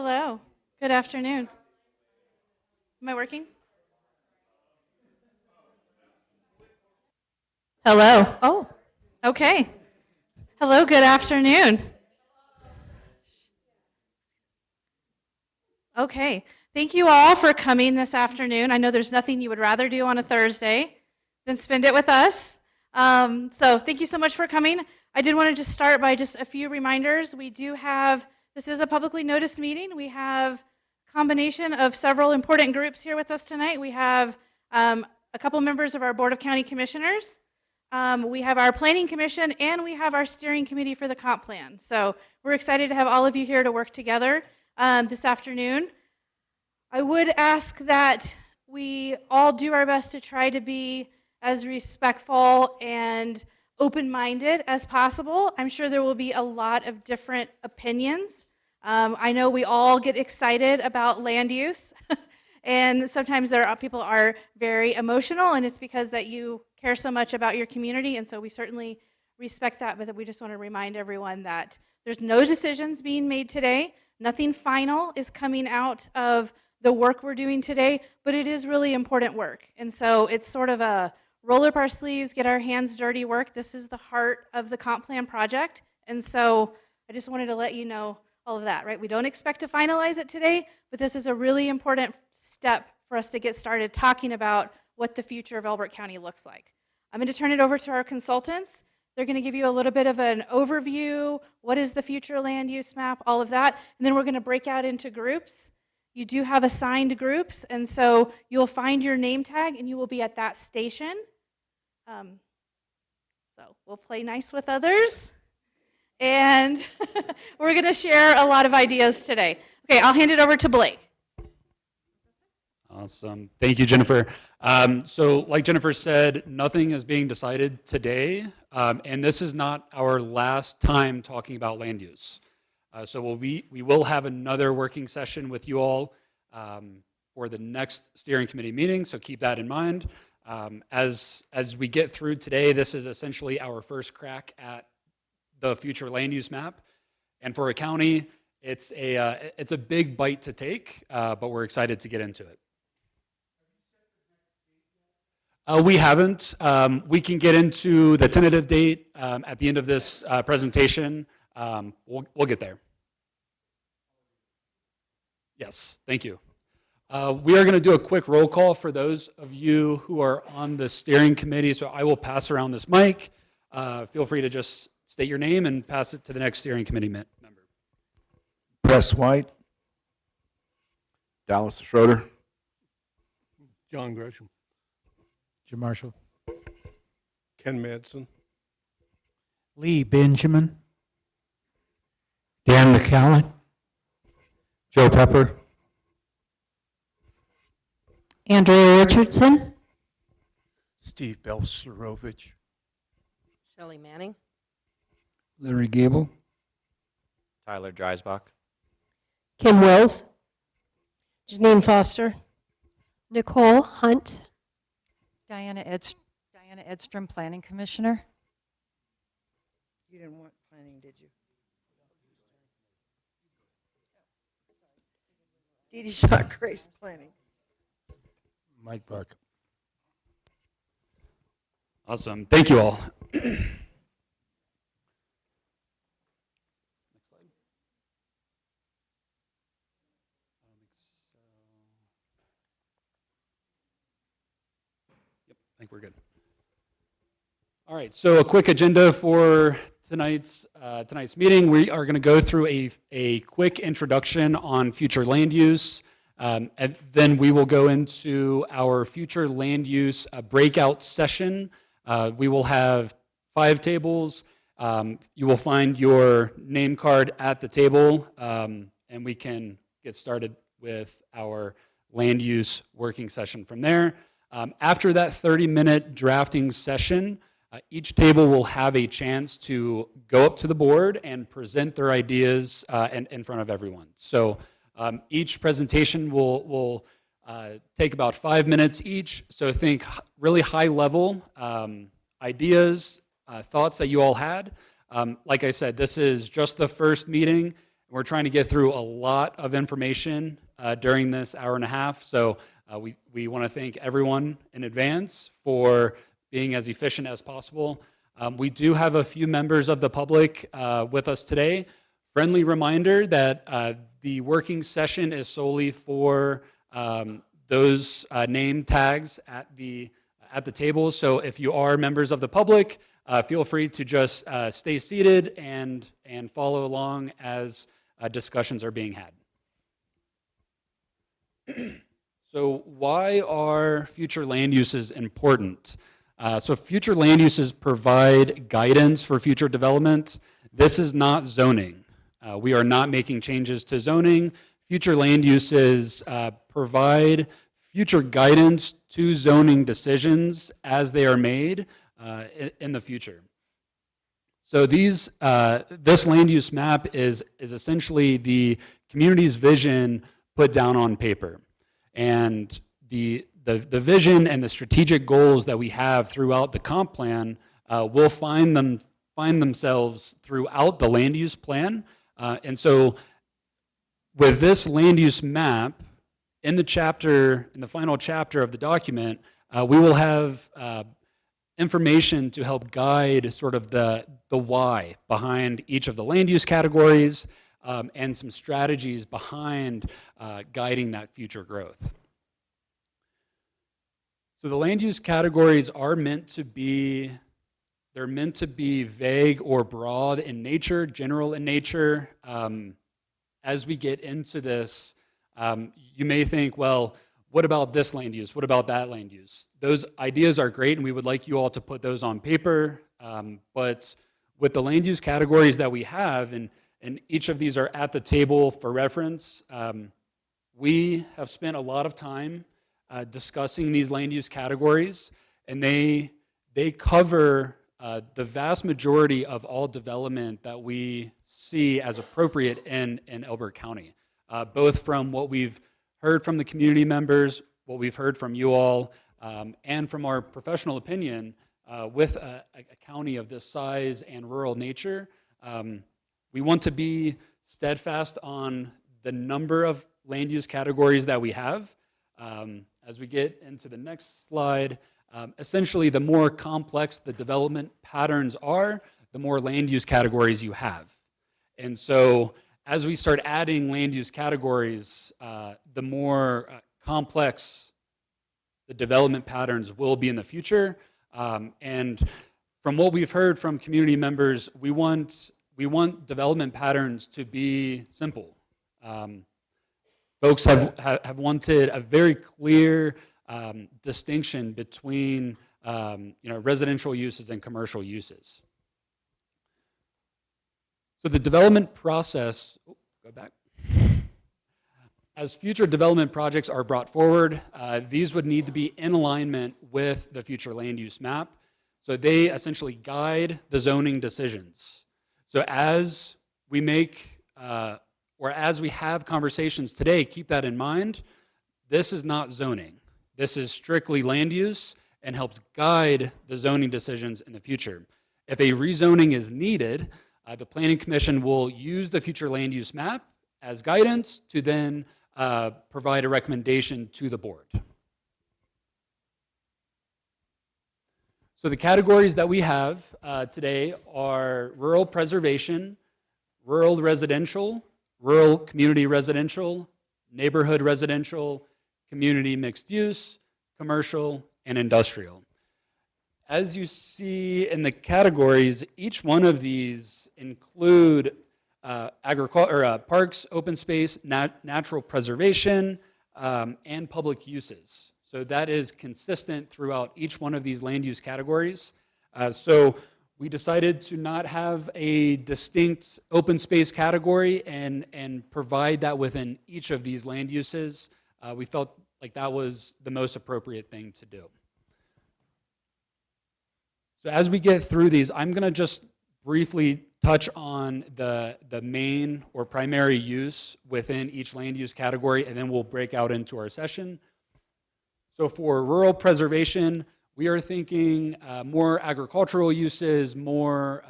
Hello. Good afternoon. Am I working? Hello. Oh, okay. Hello, good afternoon. Okay. Thank you all for coming this afternoon. I know there's nothing you would rather do on a Thursday than spend it with us. So thank you so much for coming. I did want to just start by just a few reminders. We do have, this is a publicly noticed meeting. We have a combination of several important groups here with us tonight. We have a couple members of our Board of County Commissioners. We have our Planning Commission, and we have our Steering Committee for the Comp Plan. So we're excited to have all of you here to work together this afternoon. I would ask that we all do our best to try to be as respectful and open-minded as possible. I'm sure there will be a lot of different opinions. I know we all get excited about land use, and sometimes people are very emotional, and it's because that you care so much about your community, and so we certainly respect that, but we just want to remind everyone that there's no decisions being made today. Nothing final is coming out of the work we're doing today, but it is really important work. And so it's sort of a roll up our sleeves, get our hands dirty work. This is the heart of the comp plan project. And so I just wanted to let you know all of that, right? We don't expect to finalize it today, but this is a really important step for us to get started talking about what the future of Elbert County looks like. I'm going to turn it over to our consultants. They're going to give you a little bit of an overview, what is the future land use map, all of that, and then we're going to break out into groups. You do have assigned groups, and so you'll find your name tag, and you will be at that station. So we'll play nice with others, and we're going to share a lot of ideas today. Okay, I'll hand it over to Blake. Awesome. Thank you, Jennifer. So like Jennifer said, nothing is being decided today, and this is not our last time talking about land use. So we will have another working session with you all for the next steering committee meeting, so keep that in mind. As we get through today, this is essentially our first crack at the future land use map, and for a county, it's a big bite to take, but we're excited to get into it. We haven't. We can get into the tentative date at the end of this presentation. We'll get there. Yes, thank you. We are going to do a quick roll call for those of you who are on the steering committee, so I will pass around this mic. Feel free to just state your name and pass it to the next steering committee member. Press White. Dallas Schroeder. John Gresham. Jim Marshall. Ken Madsen. Lee Benjamin. Dan McCallan. Joe Pepper. Andrea Richardson. Steve Belserovich. Shelley Manning. Larry Gable. Tyler Dreisbach. Kim Wills. Janine Foster. Nicole Hunt. Diana Edstrom, Planning Commissioner. You didn't want planning, did you? Dee Dee Shot Grace Planning. Mike Buck. Awesome. Thank you all. Next slide. Yep, I think we're good. All right, so a quick agenda for tonight's meeting. We are going to go through a quick introduction on future land use, and then we will go into our future land use breakout session. We will have 5 tables. You will find your name card at the table, and we can get started with our land use working session from there. After that 30-minute drafting session, each table will have a chance to go up to the board and present their ideas in front of everyone. So each presentation will take about 5 minutes each. So think really high-level ideas, thoughts that you all had. Like I said, this is just the first meeting. We're trying to get through a lot of information during this hour and a half. So we want to thank everyone in advance for being as efficient as possible. We do have a few members of the public with us today. Friendly reminder that the working session is solely for those name tags at the table. So if you are members of the public, feel free to just stay seated and follow along as discussions are being had. So why are future land uses important? So future land uses provide guidance for future development. This is not zoning. We are not making changes to zoning. Future land uses provide future guidance to zoning decisions as they are made in the future. So this land use map is essentially the community's vision put down on paper. And the vision and the strategic goals that we have throughout the comp plan will find themselves throughout the land use plan. And so with this land use map, in the final chapter of the document, we will have information to help guide sort of the why behind each of the land use categories and some strategies behind guiding that future growth. So the land use categories are meant to be vague or broad in nature, general in nature. As we get into this, you may think, well, what about this land use? What about that land use? Those ideas are great, and we would like you all to put those on paper. But with the land use categories that we have, and each of these are at the table for reference, we have spent a lot of time discussing these land use categories, and they cover the vast majority of all development that we see as appropriate in Elbert County, both from what we've heard from the community members, what we've heard from you all, and from our professional opinion with a county of this size and rural nature. We want to be steadfast on the number of land use categories that we have. As we get into the next slide, essentially the more complex the development patterns are, the more land use categories you have. And so as we start adding land use categories, the more complex the development patterns will be in the future. And from what we've heard from community members, we want development patterns to be simple. Folks have wanted a very clear distinction between residential uses and commercial uses. So the development process, go back. As future development projects are brought forward, these would need to be in alignment with the future land use map. So they essentially guide the zoning decisions. So as we make, or as we have conversations today, keep that in mind. This is not zoning. This is strictly land use and helps guide the zoning decisions in the future. If a rezoning is needed, the Planning Commission will use the future land use map as guidance to then provide a recommendation to the board. So the categories that we have today are rural preservation, rural residential, rural community residential, neighborhood residential, community mixed use, commercial, and industrial. As you see in the categories, each one of these include parks, open space, natural preservation, and public uses. So that is consistent throughout each one of these land use categories. So we decided to not have a distinct open space category and provide that within each of these land uses. We felt like that was the most appropriate thing to do. So as we get through these, I'm going to just briefly touch on the main or primary use within each land use category, and then we'll break out into our session. So for rural preservation, We are thinking more agricultural uses, more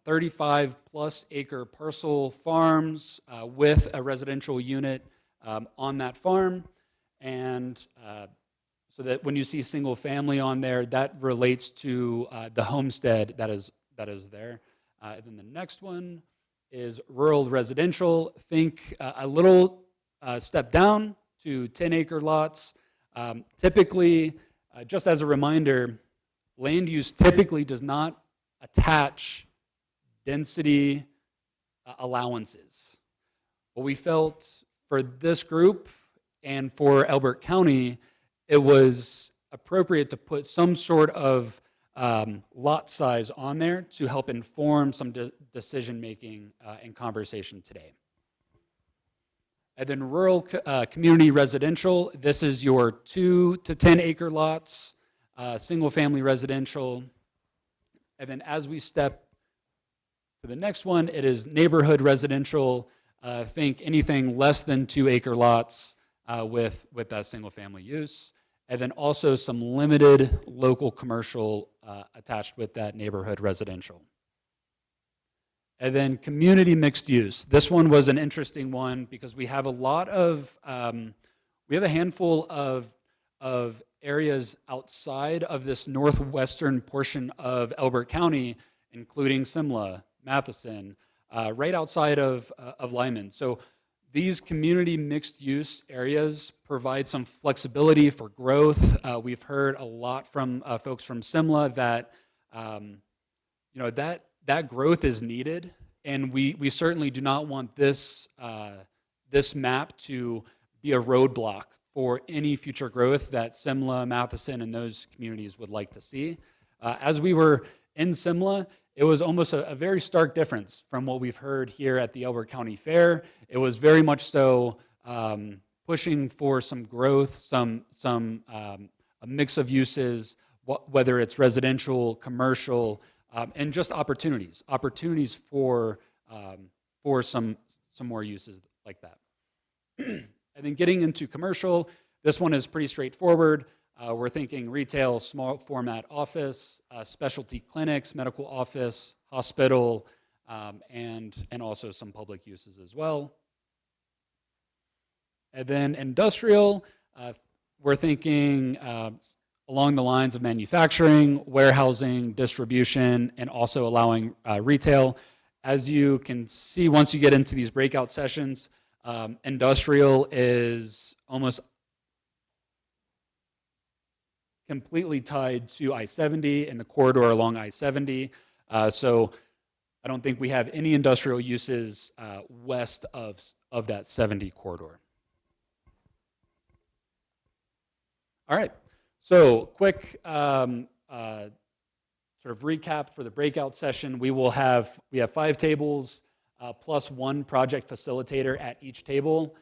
35-plus acre parcel farms with a residential unit on that farm. And so that when you see single family on there, that relates to the homestead that is there. And then the next one is rural residential. Think a little step down to 10-acre lots. Typically, just as a reminder, land use typically does not attach density allowances. What we felt for this group and for Elbert County, it was appropriate to put some sort of lot size on there to help inform some decision-making and conversation today. And then rural community residential, this is your 2 to 10 acre lots, single-family residential. And then as we step to the next one, it is neighborhood residential. Think anything less than 2 acre lots with that single-family use. And then also some limited local commercial attached with that neighborhood residential. And then community mixed use. This one was an interesting one because we have a lot of, we have a handful of areas outside of this northwestern portion of Elbert County, including Simla, Matheson, right outside of Lyman. So these community mixed use areas provide some flexibility for growth. We've heard a lot from folks from Simla that, that growth is needed, and we certainly do not want this map to be a roadblock for any future growth that Simla, Matheson, and those communities would like to see. As we were in Simla, it was almost a very stark difference from what we've heard here at the Elbert County Fair. It was very much so pushing for some growth, a mix of uses, whether it's residential, commercial, and just opportunities for some more uses like that. And then getting into commercial, this one is pretty straightforward. We're thinking retail, small format office, specialty clinics, medical office, hospital, and also some public uses as well. And then industrial, we're thinking along the lines of manufacturing, warehousing, distribution, and also allowing retail. As you can see, once you get into these breakout sessions, industrial is almost completely tied to I-70 and the corridor along I-70. So I don't think we have any industrial uses west of that 70 corridor. All right, so quick sort of recap for the breakout session. We have 5 tables plus 1 project facilitator at each table.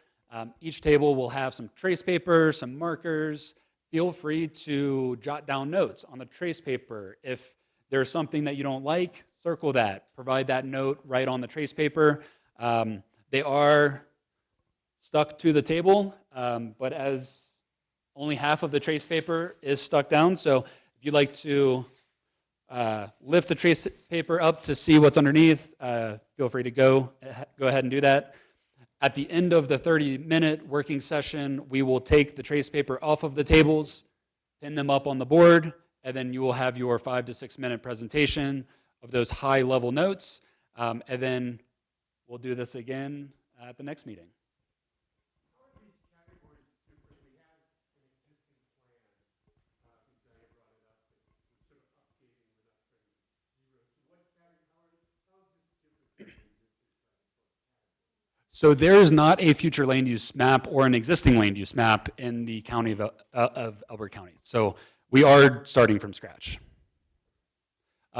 Each table will have some trace paper, some markers. Feel free to jot down notes on the trace paper. If there's something that you don't like, circle that. Provide that note right on the trace paper. They are stuck to the table, but as only half of the trace paper is stuck down, so if you'd like to lift the trace paper up to see what's underneath, feel free to go ahead and do that. At the end of the 30-minute working session, we will take the trace paper off of the tables, pin them up on the board, and then you will have your 5 to 6 minute presentation of those high-level notes, and then we'll do this again at the next meeting. So there is not a future land use map or an existing land use map in the county of Elbert County. So we are starting from scratch.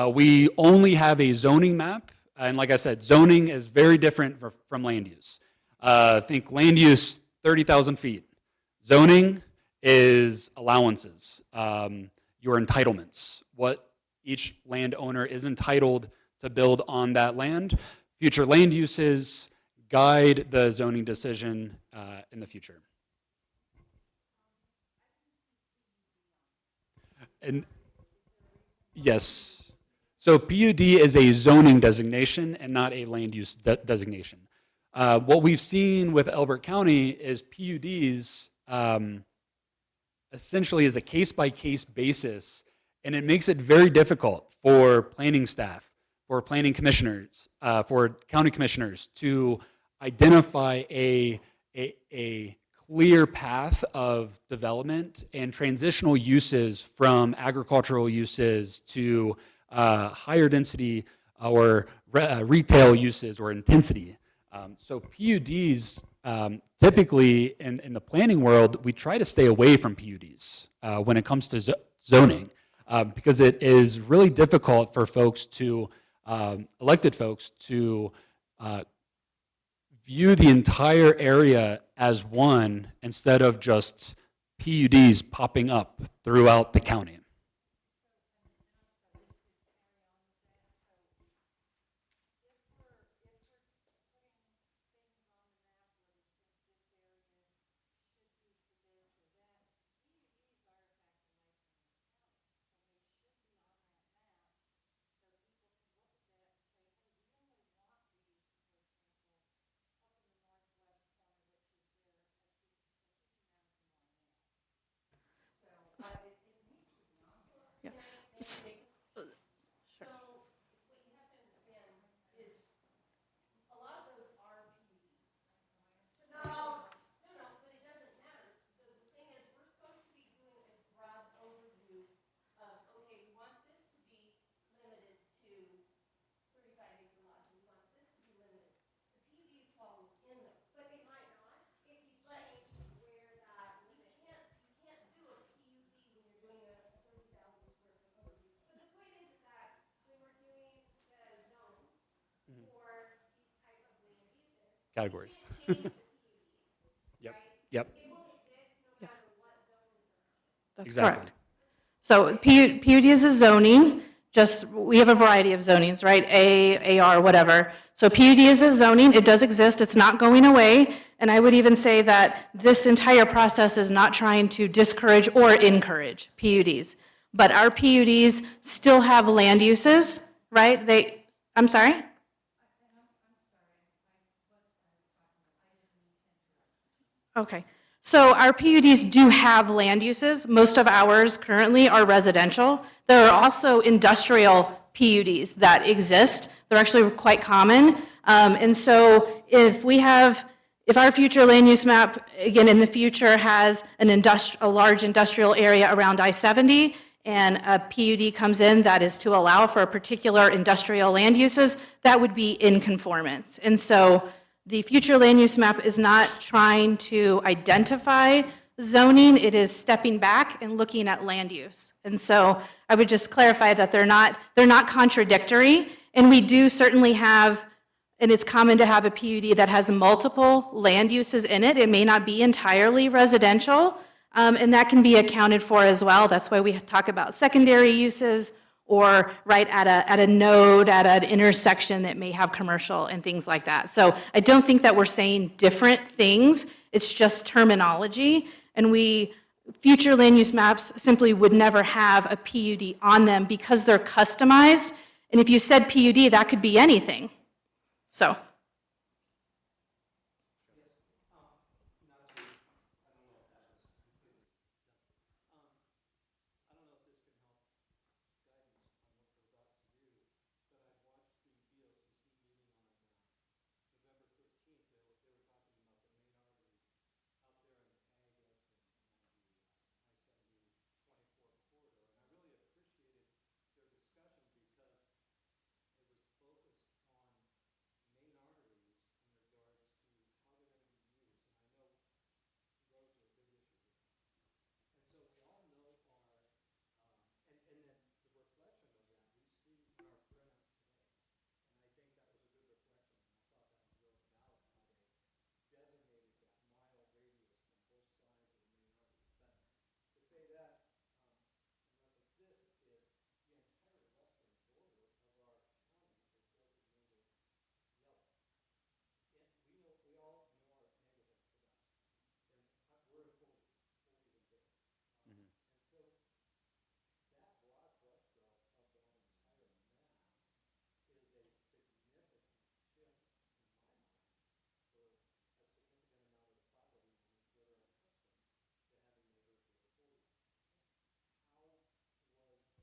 We only have a zoning map, and like I said, zoning is very different from land use. Think land use, 30,000 feet. Zoning is allowances, your entitlements, what each landowner is entitled to build on that land. Future land uses guide the zoning decision in the future. Yes. So PUD is a zoning designation and not a land use designation. What we've seen with Elbert County is PUDs essentially is a case-by-case basis, and it makes it very difficult for planning staff, for planning commissioners, for county commissioners to identify a clear path of development and transitional uses from agricultural uses to higher density or retail uses or intensity. So PUDs, typically in the planning world, we try to stay away from PUDs when it comes to zoning because it is really difficult for folks to, elected folks to view the entire area as one instead of just PUDs popping up throughout the county. Categories. Yep. Yep. That's Exactly. correct. So PUD is a zoning, just, we have a variety of zonings, right? A, AR, whatever. So PUD is a zoning, it does exist, it's not going away. And I would even say that this entire process is not trying to discourage or encourage PUDs. But our PUDs still have land uses, right? I'm sorry? Okay. So our PUDs do have land uses. Most of ours currently are residential. There are also industrial PUDs that exist. They're actually quite common. And so if our future land use map, again, in the future has a large industrial area around I-70, and a PUD comes in that is to allow for a particular industrial land uses, that would be in conformance. And so the future land use map is not trying to identify zoning, it is stepping back and looking at land use. And so I would just clarify that they're not contradictory, and we do certainly have, and it's common to have a PUD that has multiple land uses in it. It may not be entirely residential, and that can be accounted for as well. That's why we talk about secondary uses or right at a node, at an intersection that may have commercial and things like that. So I don't think that we're saying different things, it's just terminology, and future land use maps simply would never have a PUD on them because they're customized, and if you said PUD, that could be anything. So.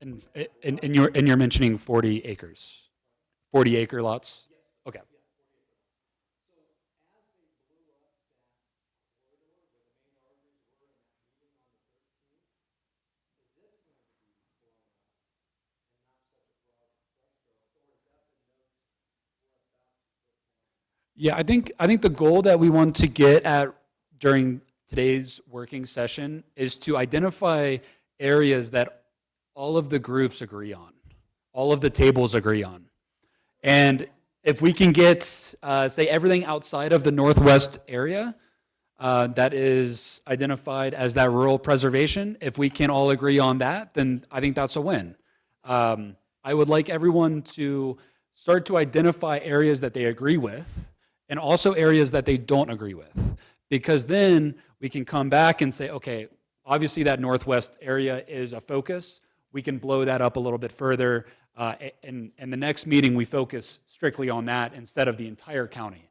And you're mentioning 40 acres, 40-acre lots? Okay. Yeah, I think the goal that we want to get at during today's working session is to identify areas that all of the groups agree on, all of the tables agree on. And if we can get, say, everything outside of the northwest area that is identified as that rural preservation, if we can all agree on that, then I think that's a win. I would like everyone to start to identify areas that they agree with and also areas that they don't agree with. Because then we can come back and say, okay, obviously that northwest area is a focus. We can blow that up a little bit further. And the next meeting, we focus strictly on that instead of the entire county.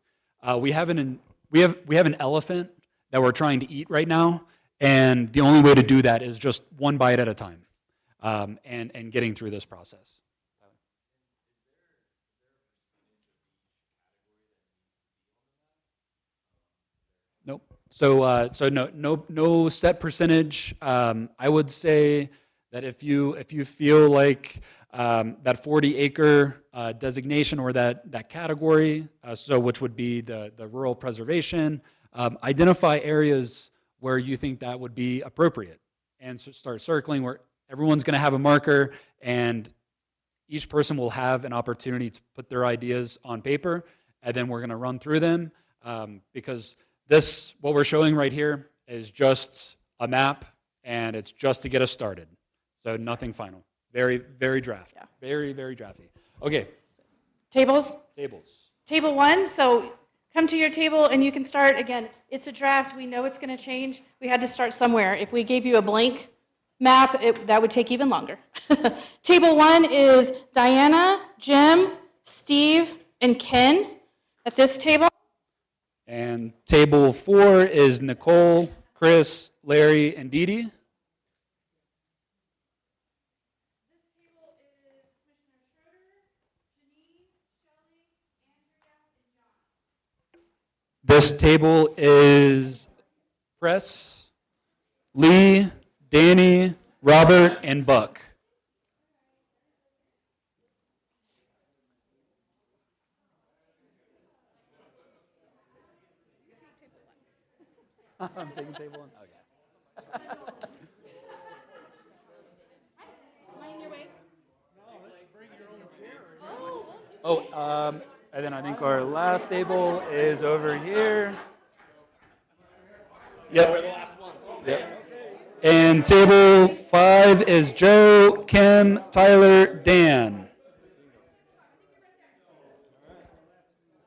We have an elephant that we're trying to eat right now, and the only way to do that is just one bite at a time, and getting through this process. Nope. So no set percentage. I would say that if you feel like that 40-acre designation or that category, so which would be the rural preservation, identify areas where you think that would be appropriate, and so start circling where everyone's going to have a marker, and each person will have an opportunity to put their ideas on paper, and then we're going to run through them because what we're showing right here is just a map, and it's just to get us started. So nothing final. Very, very draft. Yeah. Very, very drafty. Okay, Tables? tables. Table 1, so come to your table and you can start. Again, it's a draft. We know it's going to change. We had to start somewhere. If we gave you a blank map, that would take even longer. Table 1 is Diana, Jim, Steve, and Ken at this table. And table 4 is Nicole, Chris, Larry, and Dee Dee. This table is Press, Lee, Danny, Robert, and Buck. I'm taking table 1. Okay. And then I think our last table is over here. Yep. We're the last ones. Yep. And table 5 is Joe, Kim, Tyler, Dan.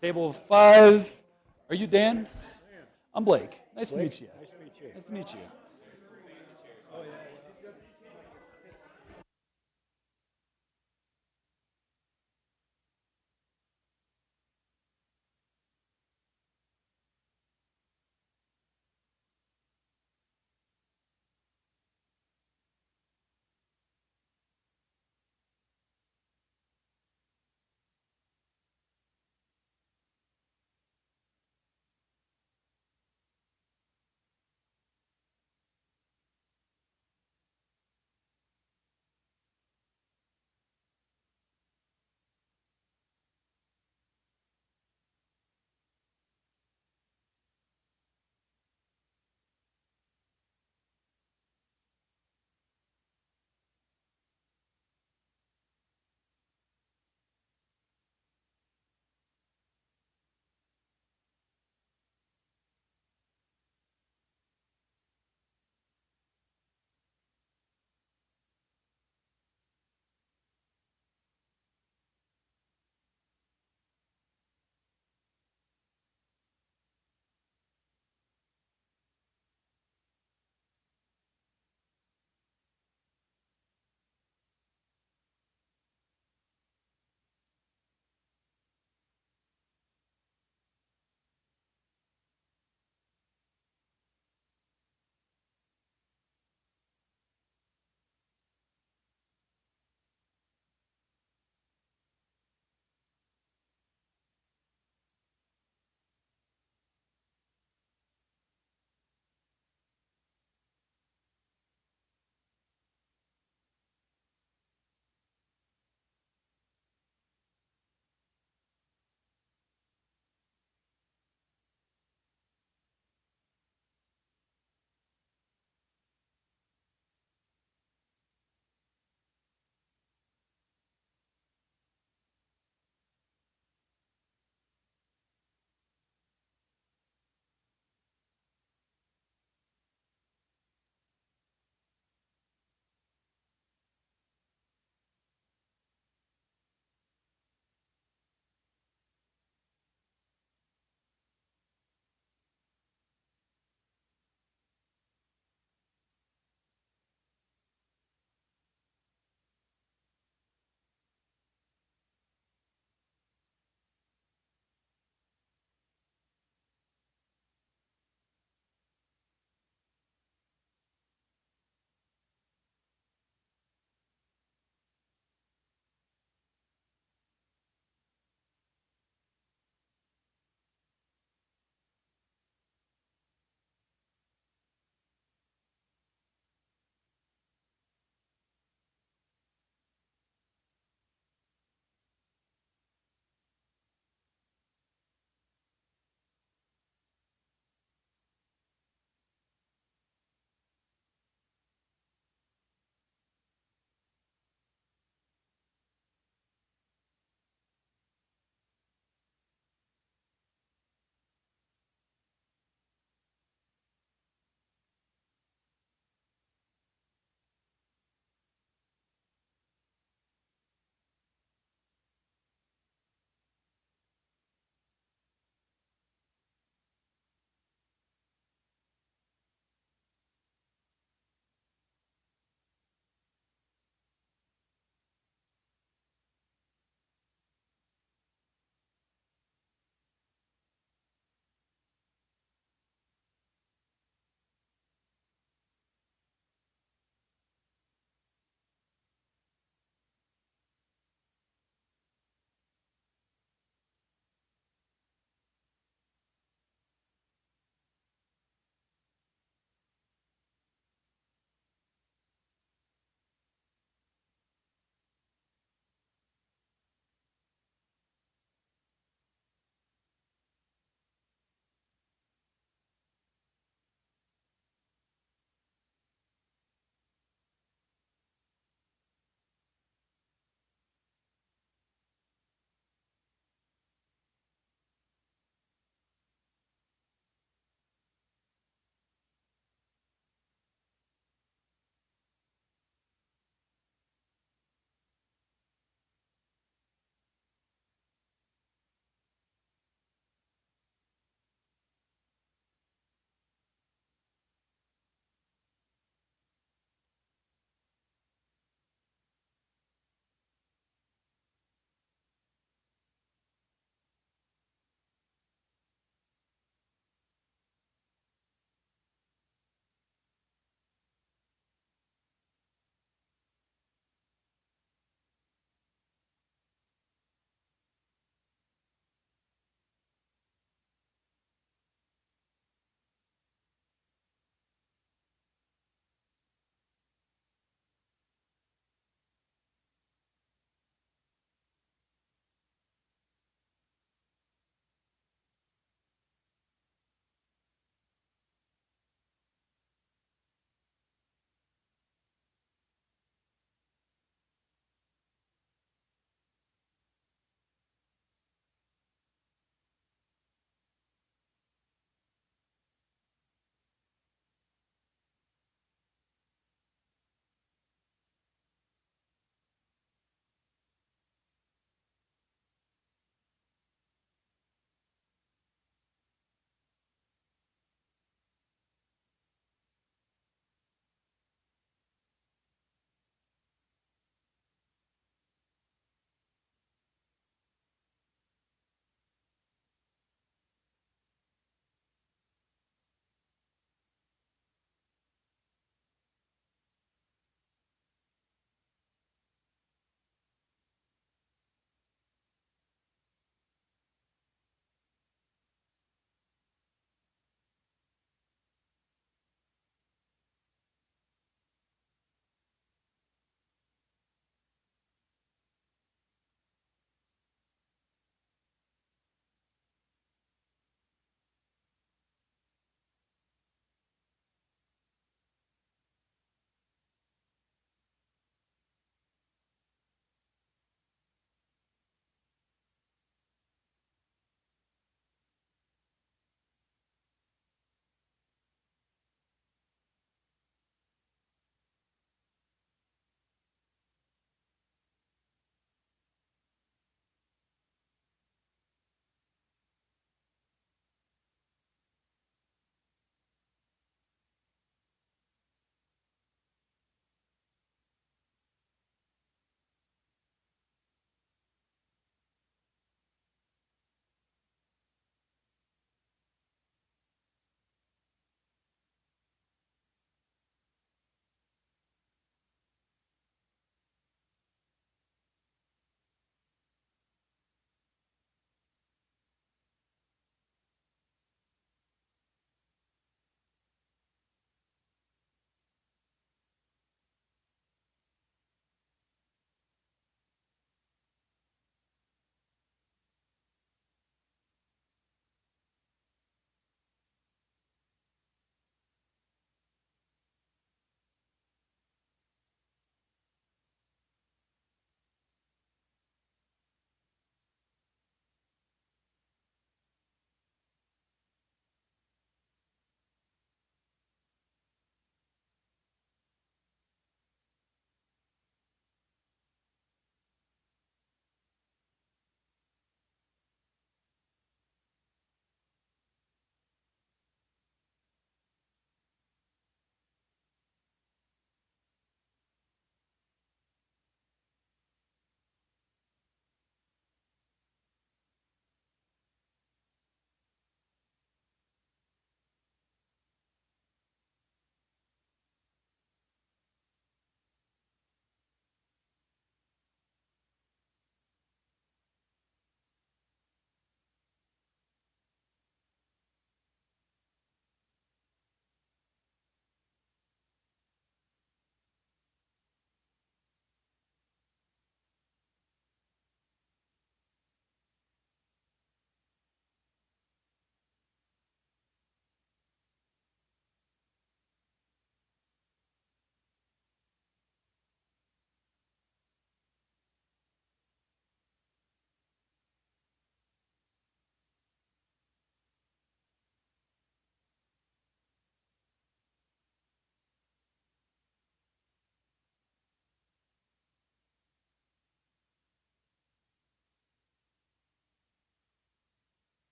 Table 5. Are you Dan? I'm Blake. Nice to meet you. Nice to meet you.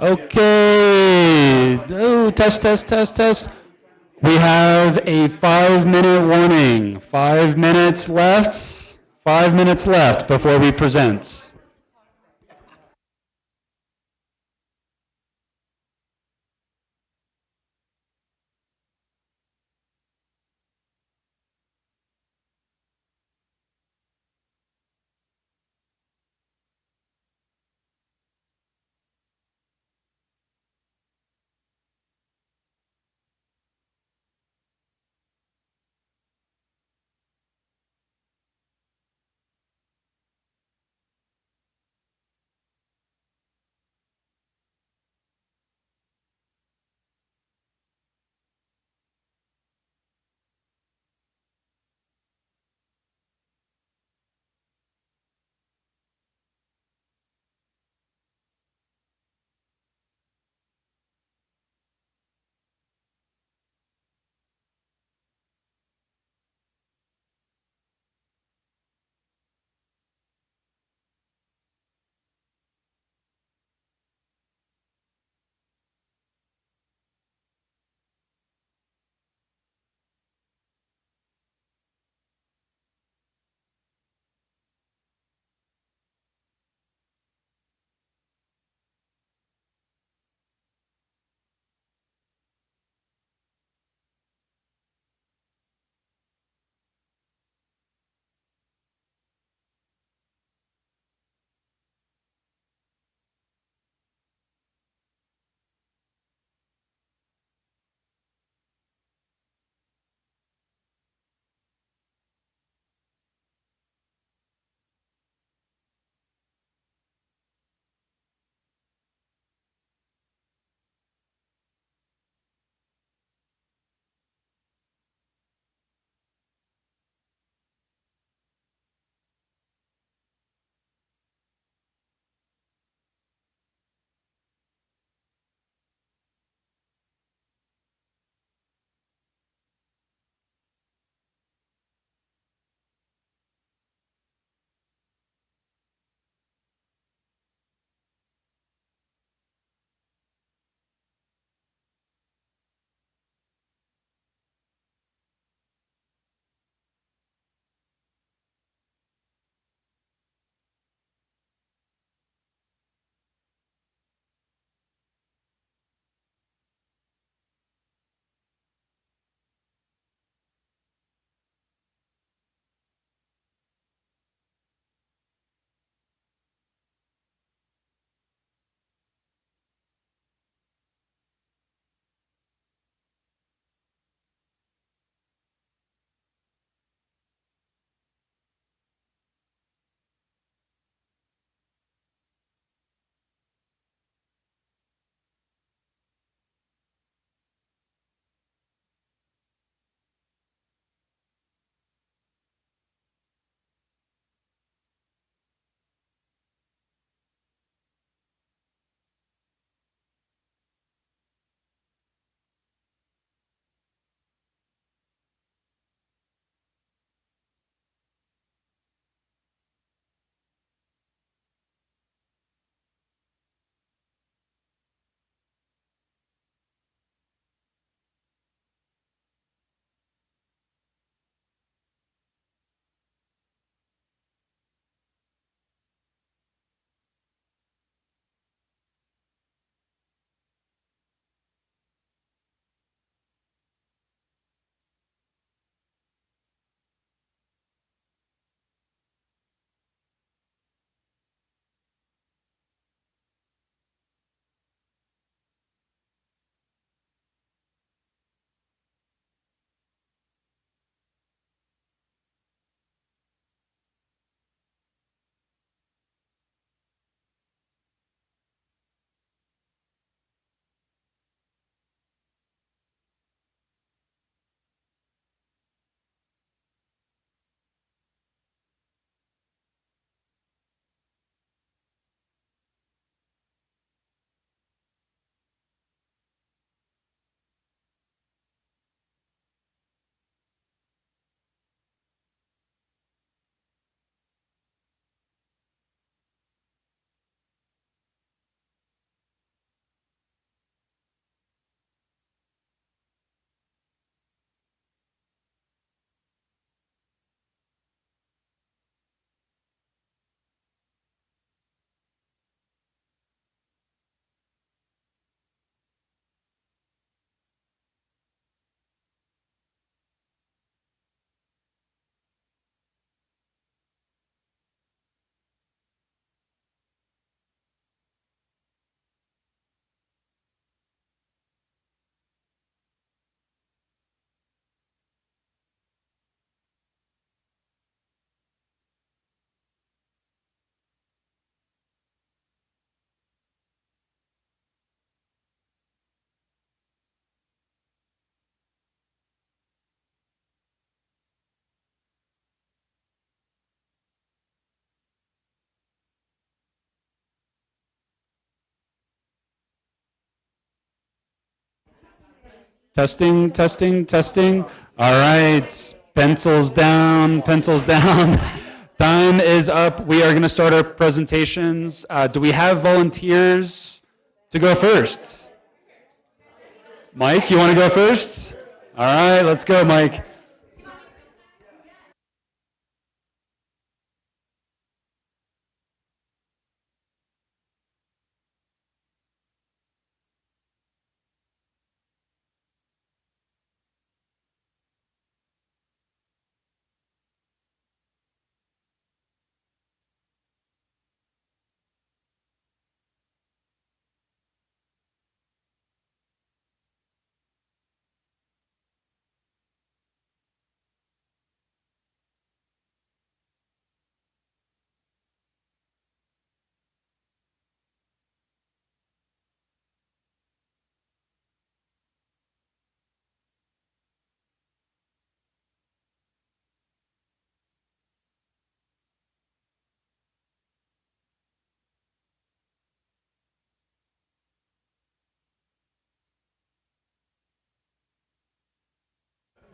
Okay. Oh, test, test, test, test. We have a 5-minute warning. 5 minutes left. 5 minutes left before we present. Testing, testing, testing. All right, pencils down, pencils down. Time is up. We are going to start our presentations. Do we have volunteers to go first? Mike, you want to go first? All right, let's go, Mike.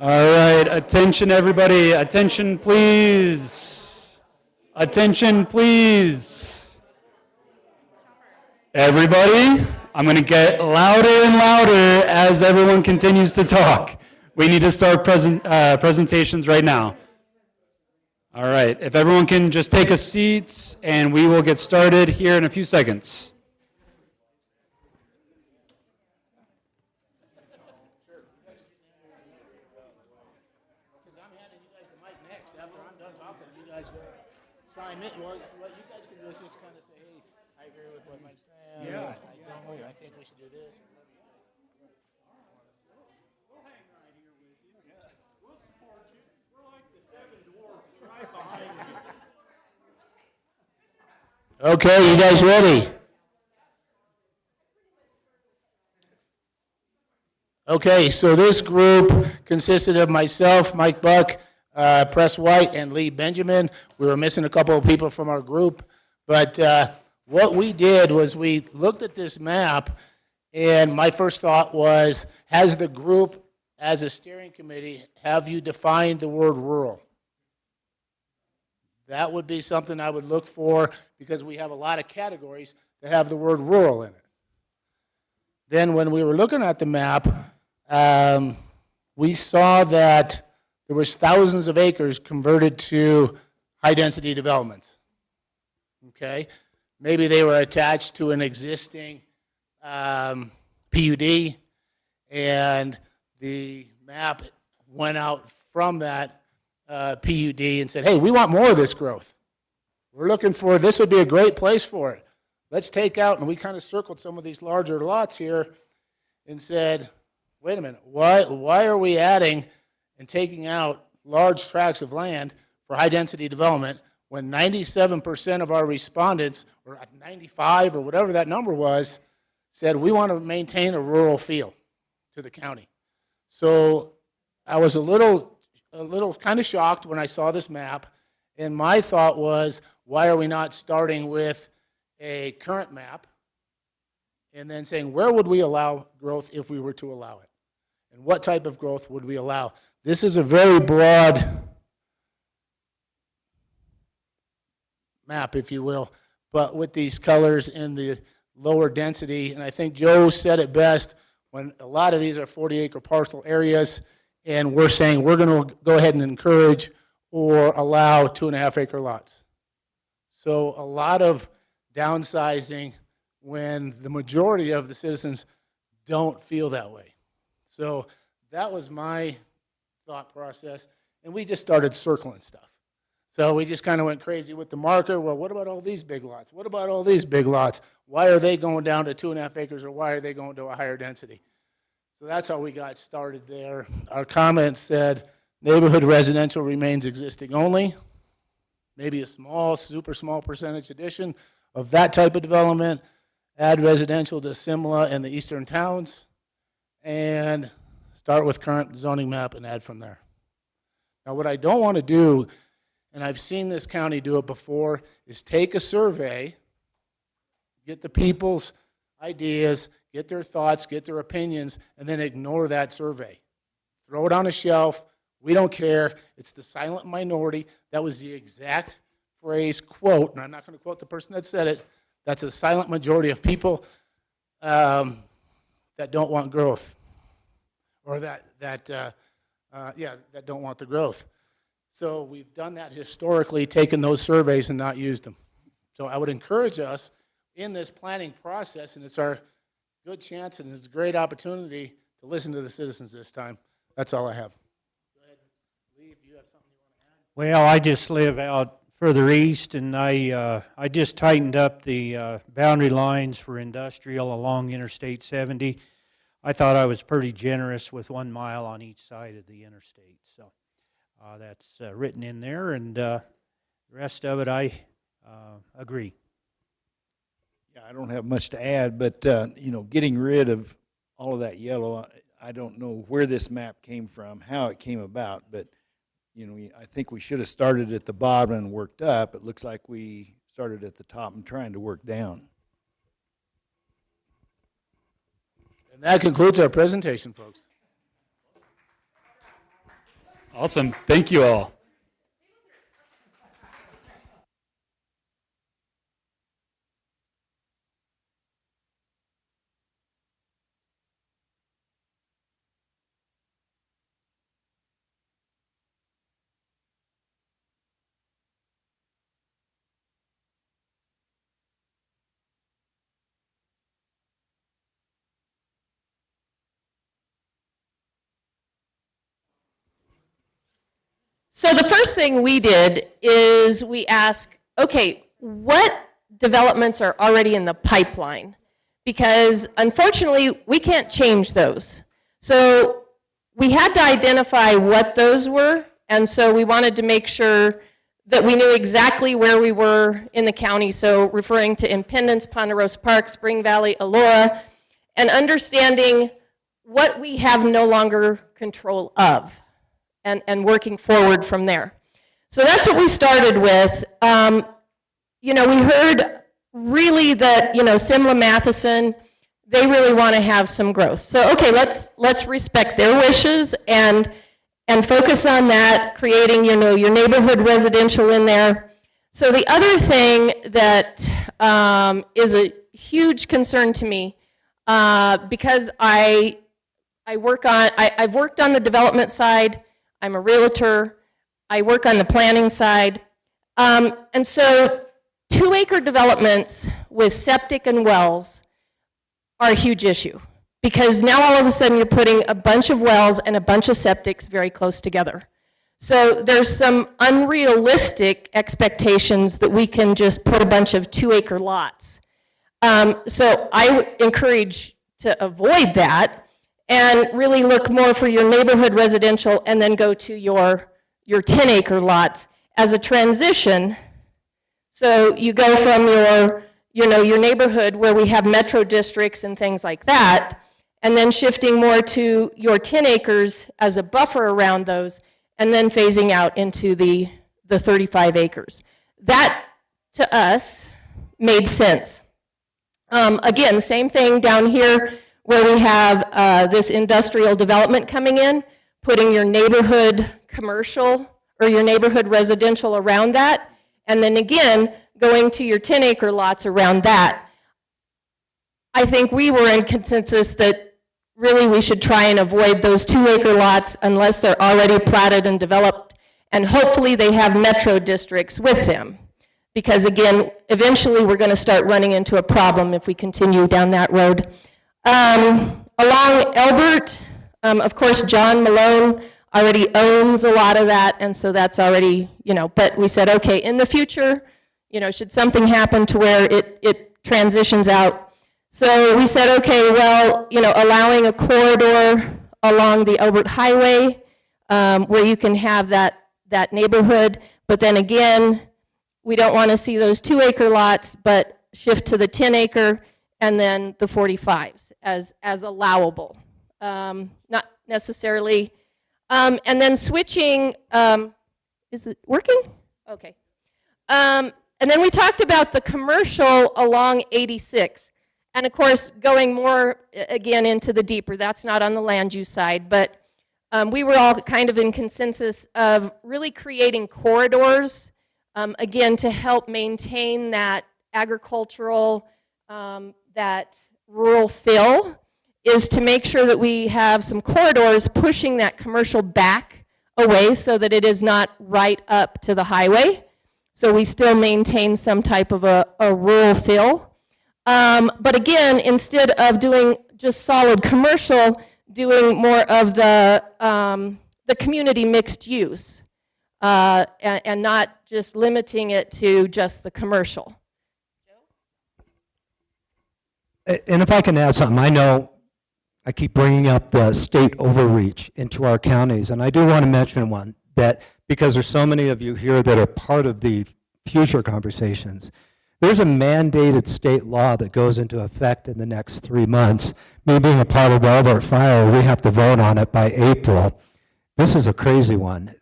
All right, attention everybody, attention please. Attention please. Everybody, I'm going to get louder and louder as everyone continues to talk. We need to start presentations right now. All right, if everyone can just take a seat and we will get started here in a few seconds. Chime in. What you guys can do is just kind of say, hey, I agree with what Mike's saying. Yeah. I don't. I think we should do this. We'll hang right here with you. Yeah. We'll support you. We're like the seven dwarfs right behind you. Okay, you guys ready? Okay, so this group consisted of myself, Mike Buck, Press White, and Lee Benjamin. We were missing a couple of people from our group, but what we did was we looked at this map, and my first thought was, has the group, as a steering committee, have you defined the word rural? That would be something I would look for, because we have a lot of categories that have the word rural in it. Then when we were looking at the map, we saw that there was thousands of acres converted to high-density developments. Okay? Maybe they were attached to an existing PUD, and the map went out from that PUD and said, hey, we want more of this growth. We're looking for, this would be a great place for it. Let's take out, and we kind of circled some of these larger lots here and said, wait a minute, why are we adding and taking out large tracts of land for high-density development when 97% of our respondents, or 95 or whatever that number was, said we want to maintain a rural feel to the county. So I was a little kind of shocked when I saw this map, and my thought was, why are we not starting with a current map and then saying, where would we allow growth if we were to allow it? And what type of growth would we allow? This is a very broad map, if you will, but with these colors in the lower density, and I think Joe said it best, when a lot of these are 40-acre parcel areas, and we're saying we're going to go ahead and encourage or allow 2.5-acre lots. So a lot of downsizing when the majority of the citizens don't feel that way. So that was my thought process, and we just started circling stuff. So we just kind of went crazy with the marker. Well, what about all these big lots? What about all these big lots? Why are they going down to 2.5 acres, or why are they going to a higher density? So that's how we got started there. Our comments said neighborhood residential remains existing only, maybe a small, super small percentage addition of that type of development, add residential to Simla and the eastern towns, and start with current zoning map and add from there. Now, what I don't want to do, and I've seen this county do it before, is take a survey, get the people's ideas, get their thoughts, get their opinions, and then ignore that survey. Throw it on a shelf. We don't care. It's the silent minority. That was the exact phrase, quote, and I'm not going to quote the person that said it. That's a silent majority of people that don't want growth, or that don't want the growth. So we've done that historically, taken those surveys and not used them. So I would encourage us in this planning process, and it's our good chance and it's a great opportunity to listen to the citizens this time. That's all I have. Go ahead, Lee, if you have something you want to add. Well, I just live out further east, and I just tightened up the boundary lines for industrial along Interstate 70. I thought I was pretty generous with 1 mile on each side of the interstate. So that's written in there, and the rest of it I agree. Yeah, I don't have much to add, but, getting rid of all of that yellow, I don't know where this map came from, how it came about, but, I think we should have started at the bottom and worked up. It looks like we started at the top and trying to work down. And that concludes our presentation, folks. Awesome. Thank you all. So the first thing we did is we asked, okay, what developments are already in the pipeline? Because unfortunately, we can't change those. So we had to identify what those were, and so we wanted to make sure that we knew exactly where we were in the county, so referring to Independence, Ponderosa Park, Spring Valley, Elora, and understanding what we have no longer control of, and working forward from there. So that's what we started with. We heard really that, Simla Matheson, they really want to have some growth. So, okay, let's respect their wishes and focus on that, creating, your neighborhood residential in there. So the other thing that is a huge concern to me, because I've worked on the development side, I'm a realtor, I work on the planning side, and so 2-acre developments with septic and wells are a huge issue, because now all of a sudden you're putting a bunch of wells and a bunch of septics very close together. So there's some unrealistic expectations that we can just put a bunch of 2-acre lots. So I would encourage to avoid that and really look more for your neighborhood residential, and then go to your 10-acre lots as a transition. So you go from your neighborhood where we have metro districts and things like that, and then shifting more to your 10 acres as a buffer around those, and then phasing out into the 35 acres. That, to us, made sense. Again, same thing down here where we have this industrial development coming in, putting your neighborhood commercial or your neighborhood residential around that, and then again, going to your 10-acre lots around that. I think we were in consensus that really we should try and avoid those 2-acre lots unless they're already platted and developed, and hopefully they have metro districts with them. Because again, eventually we're going to start running into a problem if we continue down that road. Along Elbert, of course, John Malone already owns a lot of that, and so that's already, but we said, okay, in the future, should something happen to where it transitions out. So we said, okay, well, allowing a corridor along the Elbert Highway where you can have that neighborhood, but then again, we don't want to see those 2-acre lots, but shift to the 10-acre and then the 45s as allowable. Not necessarily. And then switching, is it working? Okay. And then we talked about the commercial along 86. And of course, going more, again, into the deeper, that's not on the land use side, but we were all kind of in consensus of really creating corridors, again, to help maintain that agricultural, that rural feel, is to make sure that we have some corridors pushing that commercial back away so that it is not right up to the highway. So we still maintain some type of a rural feel. But again, instead of doing just solid commercial, doing more of the community mixed use, and not just limiting it to just the commercial. And if I can add something, I know I keep bringing up the state overreach into our counties, and I do want to mention one, that because there's so many of you here that are part of the future conversations, there's a mandated state law that goes into effect in the next 3 months. Me being a part of Elbert Fire, we have to vote on it by April. This is a crazy one.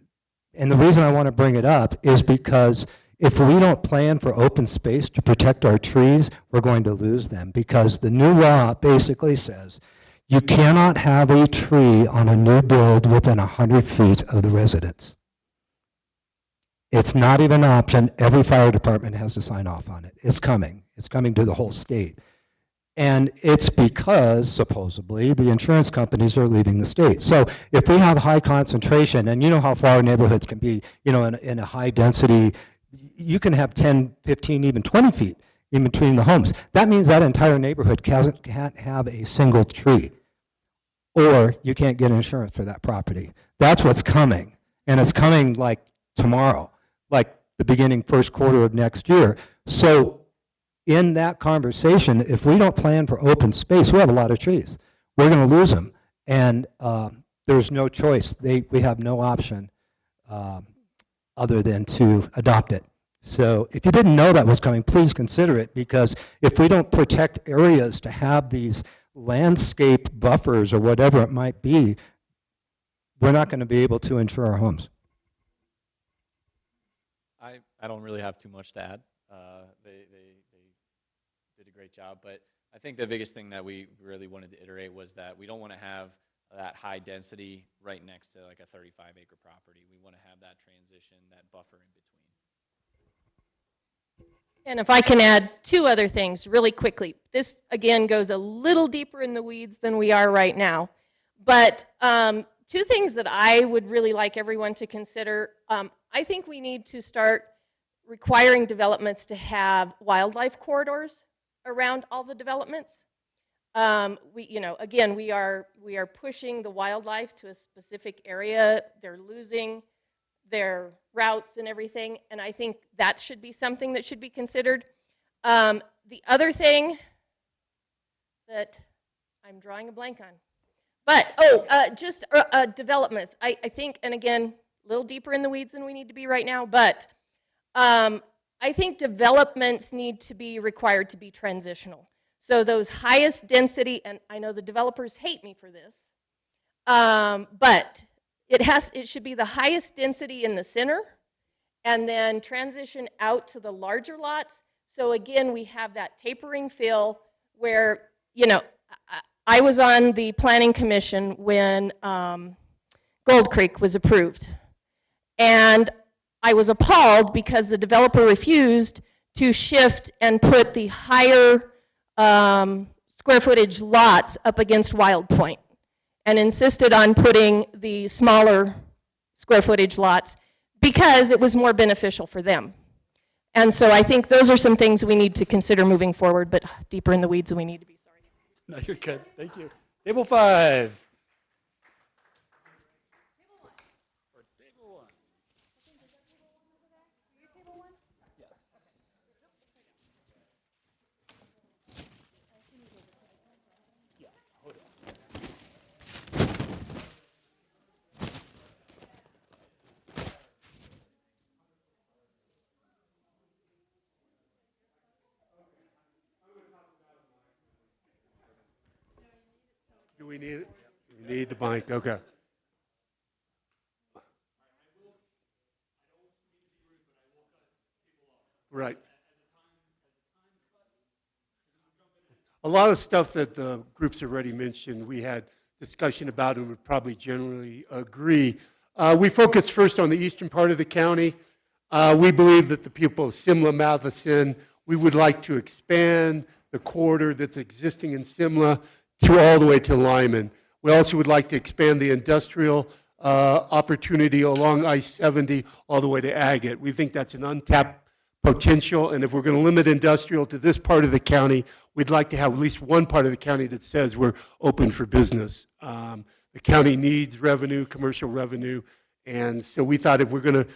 And the reason I want to bring it up is because if we don't plan for open space to protect our trees, we're going to lose them, because the new law basically says you cannot have a tree on a new build within 100 feet of the residence. It's not even an option. Every fire department has to sign off on it. It's coming. It's coming to the whole state. And it's because, supposedly, the insurance companies are leaving the state. So if we have high concentration, and you know how far neighborhoods can be, you know, in a high density, you can have 10, 15, even 20 feet in between the homes. That means that entire neighborhood can't have a single tree, or you can't get insurance for that property. That's what's coming, and it's coming like tomorrow, like the beginning first quarter of next year. So in that conversation, if we don't plan for open space, we have a lot of trees. We're going to lose them, and there's no choice. We have no option other than to adopt it. So if you didn't know that was coming, please consider it, because if we don't protect areas to have these landscape buffers or whatever it might be, we're not going to be able to insure our homes. I don't really have too much to add. They did a great job, but I think the biggest thing that we really wanted to iterate was that we don't want to have that high density right next to like a 35-acre property. We want to have that transition, that buffer in between. And if I can add 2 other things really quickly. This, again, goes a little deeper in the weeds than we are right now. But 2 things that I would really like everyone to consider. I think we need to start requiring developments to have wildlife corridors around all the developments. Again, we are pushing the wildlife to a specific area. They're losing their routes and everything, and I think that should be something that should be considered. The other thing that I'm drawing a blank on, but just developments. I think, and again, a little deeper in the weeds than we need to be right now, but I think developments need to be required to be transitional. So those highest density, and I know the developers hate me for this, but it should be the highest density in the center, and then transition out to the larger lots. So again, we have that tapering feel where, you know, I was on the planning commission when Gold Creek was approved, and I was appalled because the developer refused to shift and put the higher square footage lots up against Wild Point, and insisted on putting the smaller square footage lots because it was more beneficial for them. And so I think those are some things we need to consider moving forward, but deeper in the weeds than we need to be. Sorry. No, you're good. Thank you. Table 5. Do we need it? We need the mic, okay. Right. A lot of stuff that the groups already mentioned, we had discussion about and would probably generally agree. We focus first on the eastern part of the county. We believe that the people of Simla, Matheson, we would like to expand the corridor that's existing in Simla to all the way to Lyman. We also would like to expand the industrial opportunity along I-70 all the way to Agate. We think that's an untapped potential, and if we're going to limit industrial to this part of the county, we'd like to have at least one part of the county that says we're open for business. The county needs revenue, commercial revenue, and so we thought if we're going to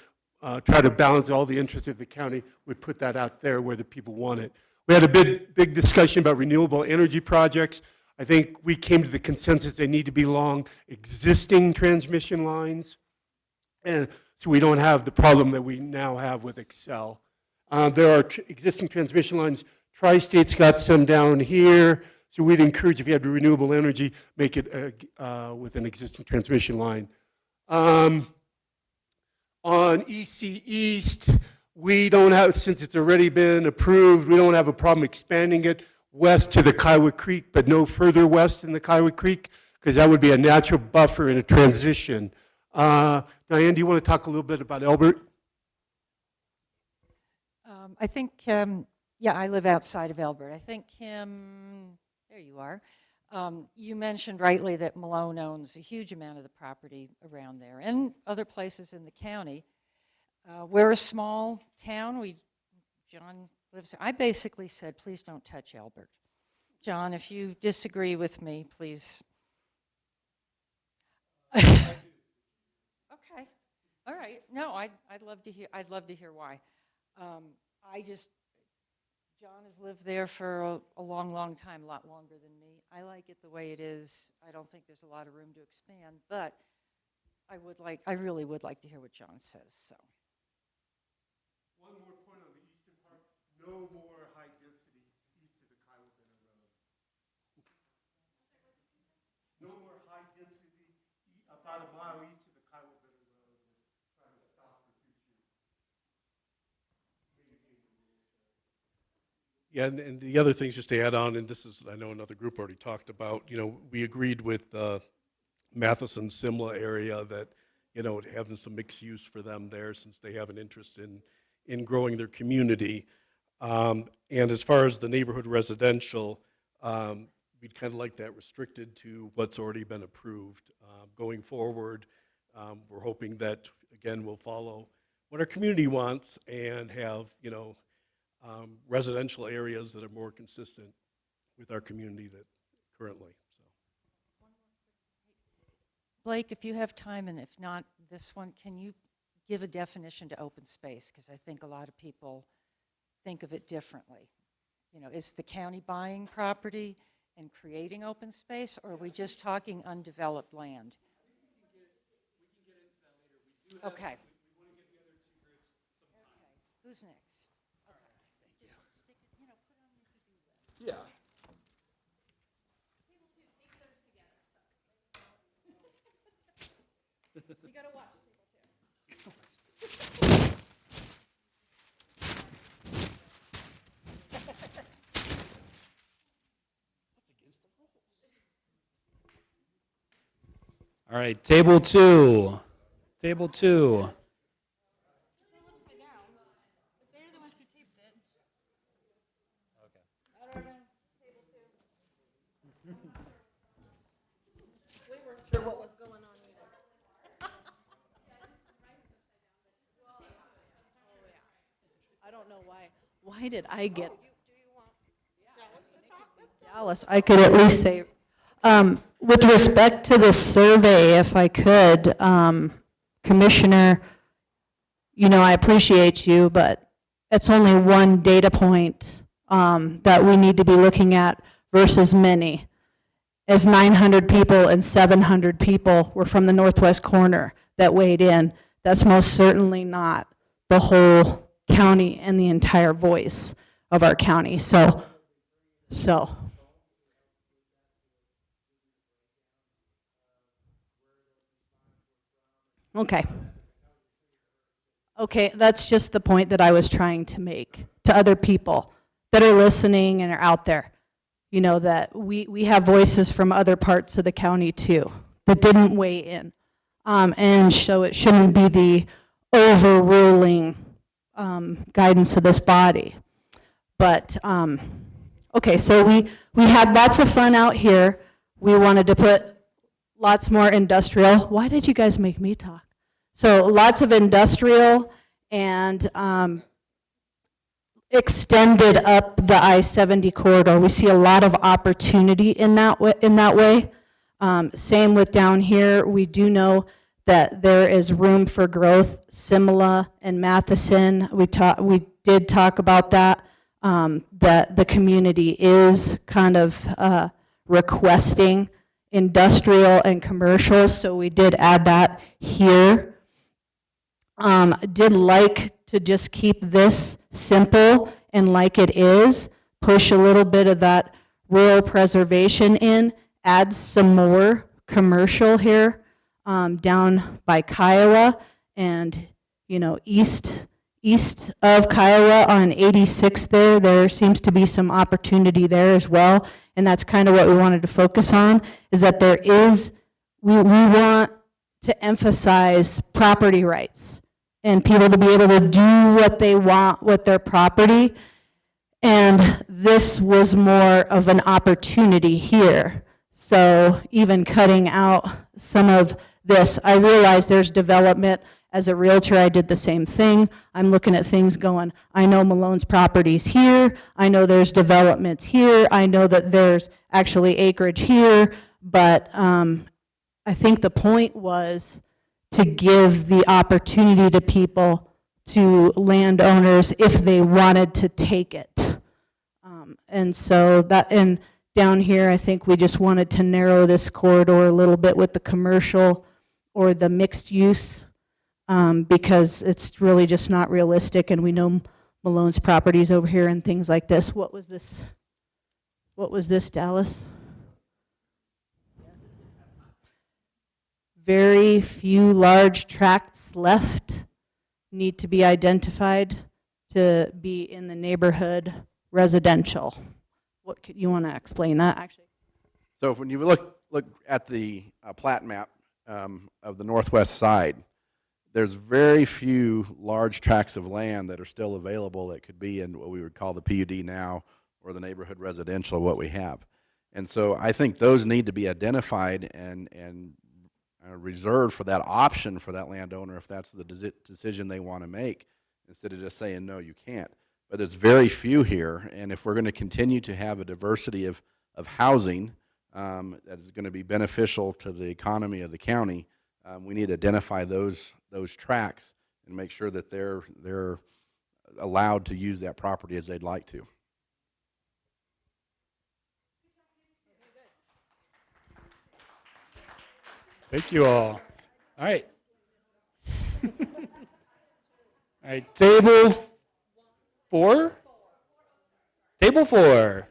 try to balance all the interests of the county, we'd put that out there where the people want it. We had a big discussion about renewable energy projects. I think we came to the consensus they need to be along existing transmission lines, and so we don't have the problem that we now have with Excel. There are existing transmission lines. Tri-State's got some down here, so we'd encourage if you have renewable energy, make it with an existing transmission line. On EC East, we don't have, since it's already been approved, we don't have a problem expanding it west to the Kiowa Creek, but no further west in the Kiowa Creek, because that would be a natural buffer in a transition. Diane, do you want to talk a little bit about Elbert? I think, yeah, I live outside of Elbert. I think Kim, there you are. You mentioned rightly that Malone owns a huge amount of the property around there and other places in the county. We're a small town. John lives there. I basically said, please don't touch Elbert. John, if you disagree with me, please. Okay. All right. No, I'd love to hear. I'd love to hear why. John has lived there for a long time, a lot longer than me. I like it the way it is. I don't think there's a lot of room to expand, but I really would like to hear what John says, so. One more point on the eastern part, no more high density east of the Kiowa Benner Road. No more high density about a mile east of the Kiowa Benner Road. We're trying to stop for future. Yeah, and the other things just to add on, and this is, I know another group already talked about, we agreed with Matheson, Simla area that, having some mixed use for them there since they have an interest in growing their community. And as far as the neighborhood residential, we'd kind of like that restricted to what's already been approved. Going forward, we're hoping that, again, we'll follow what our community wants and have, residential areas that are more consistent with our community that currently. So. Blake, if you have time, and if not this one, can you give a definition to open space? Because I think a lot of people think of it differently. Is the county buying property and creating open space, or are we just talking undeveloped land? Okay. We want to get the other two groups sometime. Okay. Who's next? Okay. Just stick it, put it on the to-do list. Yeah. You gotta watch people too. All right, table two. Table two. They're upside down. But they're the ones who taped it. Okay. I don't know. Table two. We weren't sure what was going on either. I don't know why. Why did I get? Do you want Dallas to talk? Dallas, I could at least say, with respect to the survey, if I could, Commissioner, I appreciate you, but it's only one data point that we need to be looking at versus many. As 900 people and 700 people were from the northwest corner that weighed in, that's most certainly not the whole county and the entire voice of our county. So. Okay, that's just the point that I was trying to make to other people that are listening and are out there. you know, that we have voices from other parts of the county too that didn't weigh in. And so it shouldn't be the overruling guidance of this body. But, okay, so we had lots of fun out here. We wanted to put lots more industrial. Why did you guys make me talk? So lots of industrial and extended up the I-70 corridor. We see a lot of opportunity in that way. Same with down here. We do know that there is room for growth. Simila and Matheson, we did talk about that. That the community is kind of requesting industrial and commercial, so we did add that here. Did like to just keep this simple and like it is, push a little bit of that rural preservation in, add some more commercial here down by Kiowa and, you know, east of Kiowa on 86 there seems to be some opportunity there as well. And that's kind of what we wanted to focus on, is that there is, we want to emphasize property rights and people to be able to do what they want with their property. And this was more of an opportunity here. So even cutting out some of this, I realize there's development. As a realtor, I did the same thing. I'm looking at things going, I know Malone's property's here. I know there's developments here. I know that there's actually acreage here. But I think the point was to give the opportunity to people, to landowners, if they wanted to take it. And so that, and down here, I think we just wanted to narrow this corridor a little bit with the commercial or the mixed use. Because it's really just not realistic, and we know Malone's properties over here and things like this. What was this? What was this, Dallas? Very few large tracts left need to be identified to be in the neighborhood residential. What could you want to explain that actually? So when you look at the plat map of the northwest side, there's very few large tracts of land that are still available that could be in what we would call the PUD now, or the neighborhood residential, what we have. And so I think those need to be identified and reserved for that option for that landowner if that's the decision they want to make, instead of just saying, no, you can't. But there's very few here, and if we're going to continue to have a diversity of housing that is going to be beneficial to the economy of the county, we need to identify those tracts and make sure that they're allowed to use that property as they'd like to. Thank you all. All right. All right, table 4? Table 4.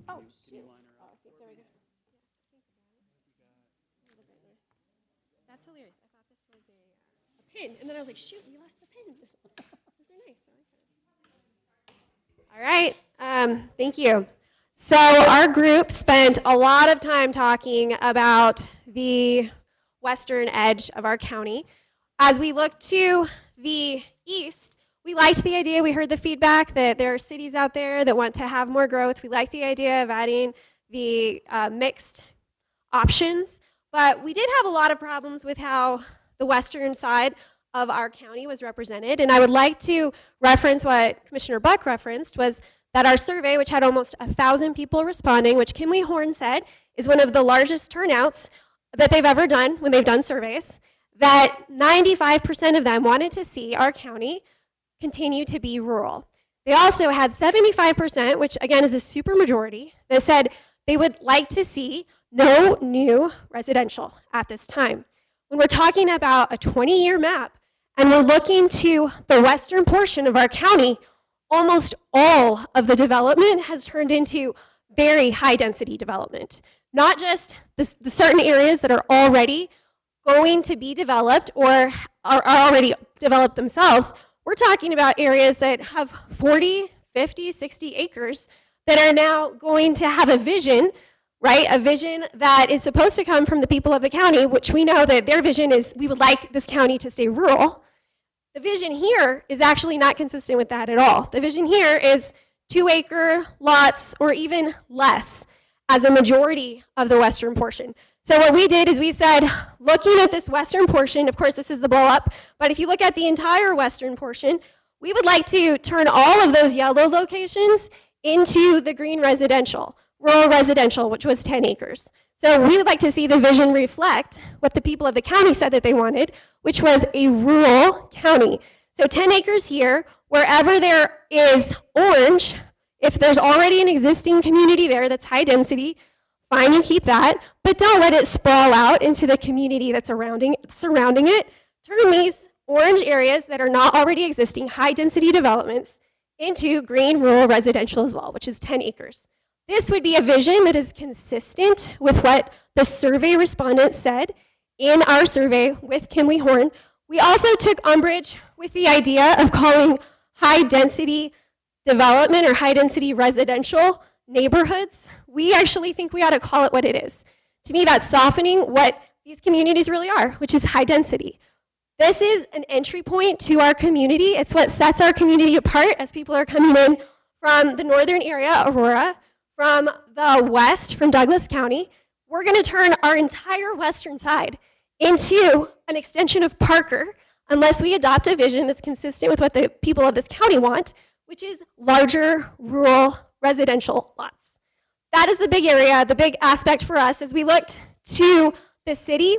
Oh, shoot. Oh, see, there we go. That's hilarious. I thought this was a pin, and then I was like, shoot, we lost the pin. Those are nice. All right. Thank you. So our group spent a lot of time talking about the western edge of our county. As we look to the east, we liked the idea. We heard the feedback that there are cities out there that want to have more growth. We like the idea of adding the mixed options. But we did have a lot of problems with how the western side of our county was represented. And I would like to reference what Commissioner Buck referenced, was that our survey, which had almost 1,000 people responding, which Kimley Horn said is one of the largest turnouts that they've ever done when they've done surveys, that 95% of them wanted to see our county continue to be rural. They also had 75%, which again is a supermajority, that said they would like to see no new residential at this time. When we're talking about a 20-year map and we're looking to the western portion of our county, almost all of the development has turned into very high-density development. Not just the certain areas that are already going to be developed or are already developed themselves. We're talking about areas that have 40, 50, 60 acres that are now going to have a vision, right? A vision that is supposed to come from the people of the county, which we know that their vision is we would like this county to stay rural. The vision here is actually not consistent with that at all. The vision here is 2-acre lots or even less as a majority of the western portion. So what we did is we said, looking at this western portion, of course this is the blow up, but if you look at the entire western portion, we would like to turn all of those yellow locations into the green residential, rural residential, which was 10 acres. So we would like to see the vision reflect what the people of the county said that they wanted, which was a rural county. So 10 acres here, wherever there is orange, if there's already an existing community there that's high density, fine, you keep that, but don't let it sprawl out into the community that's surrounding it. Turn these orange areas that are not already existing high density developments into green rural residential as well, which is 10 acres. This would be a vision that is consistent with what the survey respondents said in our survey with Kimley Horn. We also took umbrage with the idea of calling high density development or high density residential neighborhoods. We actually think we ought to call it what it is. To me, that's softening what these communities really are, which is high density. This is an entry point to our community. It's what sets our community apart as people are coming in from the northern area, Aurora, from the west, from Douglas County. We're going to turn our entire western side into an extension of Parker unless we adopt a vision that's consistent with what the people of this county want, which is larger rural residential lots. That is the big area, the big aspect for us. As we looked to the city,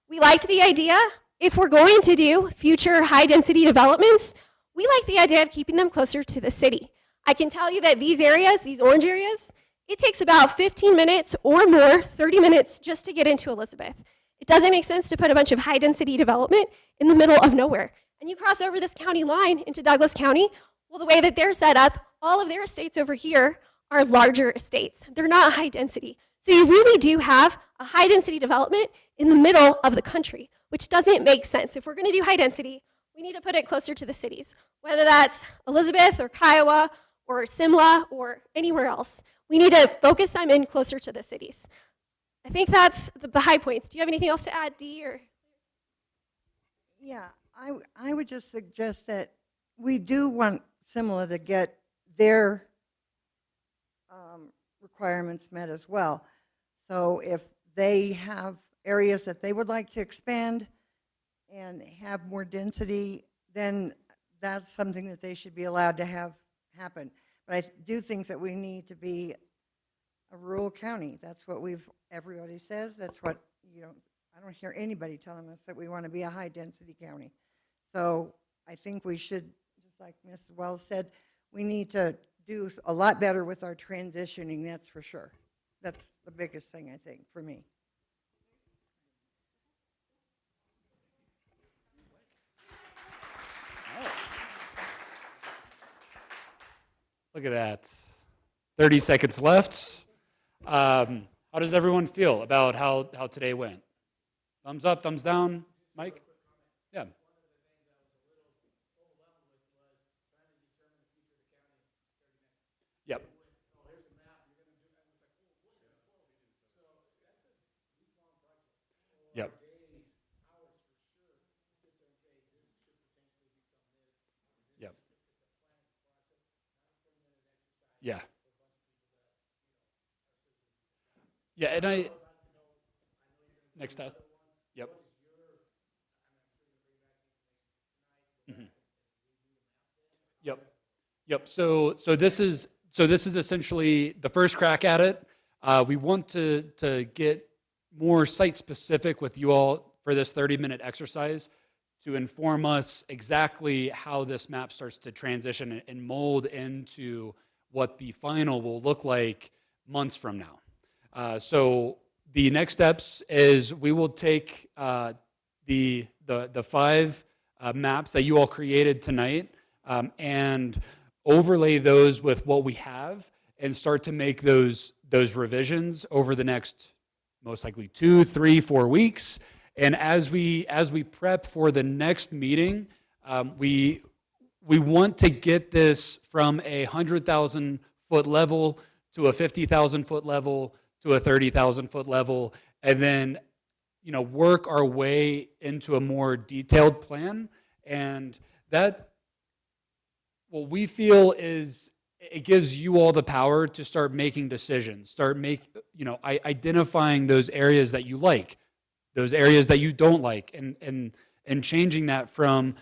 we liked the idea, if we're going to do future high-density developments, we like the idea of keeping them closer to the city. I can tell you that these areas, these orange areas, it takes about 15 minutes or more, 30 minutes, just to get into Elizabeth. It doesn't make sense to put a bunch of high-density development in the middle of nowhere. And you cross over this county line into Douglas County, well, the way that they're set up, all of their estates over here are larger estates. They're not high density. So you really do have a high density development in the middle of the country, which doesn't make sense. If we're going to do high density, we need to put it closer to the cities, whether that's Elizabeth or Kiowa or Simla or anywhere else. We need to focus them in closer to the cities. I think that's the high points. Do you have anything else to add, Dee? Or? Yeah, I would just suggest that we do want Simla to get their requirements met as well. So if they have areas that they would like to expand and have more density, then that's something that they should be allowed to have happen. But I do think that we need to be a rural county. That's what everybody says. That's what, I don't hear anybody telling us that we want to be a high density county. So I think we should, just like Mrs. Wells said, we need to do a lot better with our transitioning, that's for sure. That's the biggest thing, I think, for me. Look at that. 30 seconds left. How does everyone feel about how today went? Thumbs up, thumbs down, Mike? Yeah. Yep. Yep. Yep. Yeah. Yeah, and next task. Yep. Mm-hmm. Yep. Yep. So this is essentially the first crack at it. We want to get more site specific with you all for this 30-minute exercise to inform us exactly how this map starts to transition and mold into what the final will look like months from now. So the next steps is we will take the 5 maps that you all created tonight and overlay those with what we have and start to make those revisions over the next most likely 2, 3, 4 weeks. And as we prep for the next meeting, we want to get this from a 100,000 foot level to a 50,000 foot level to a 30,000 foot level, and then work our way into a more detailed plan. And that, what we feel is, it gives you all the power to start making decisions, identifying those areas that you like, those areas that you don't like, and changing that from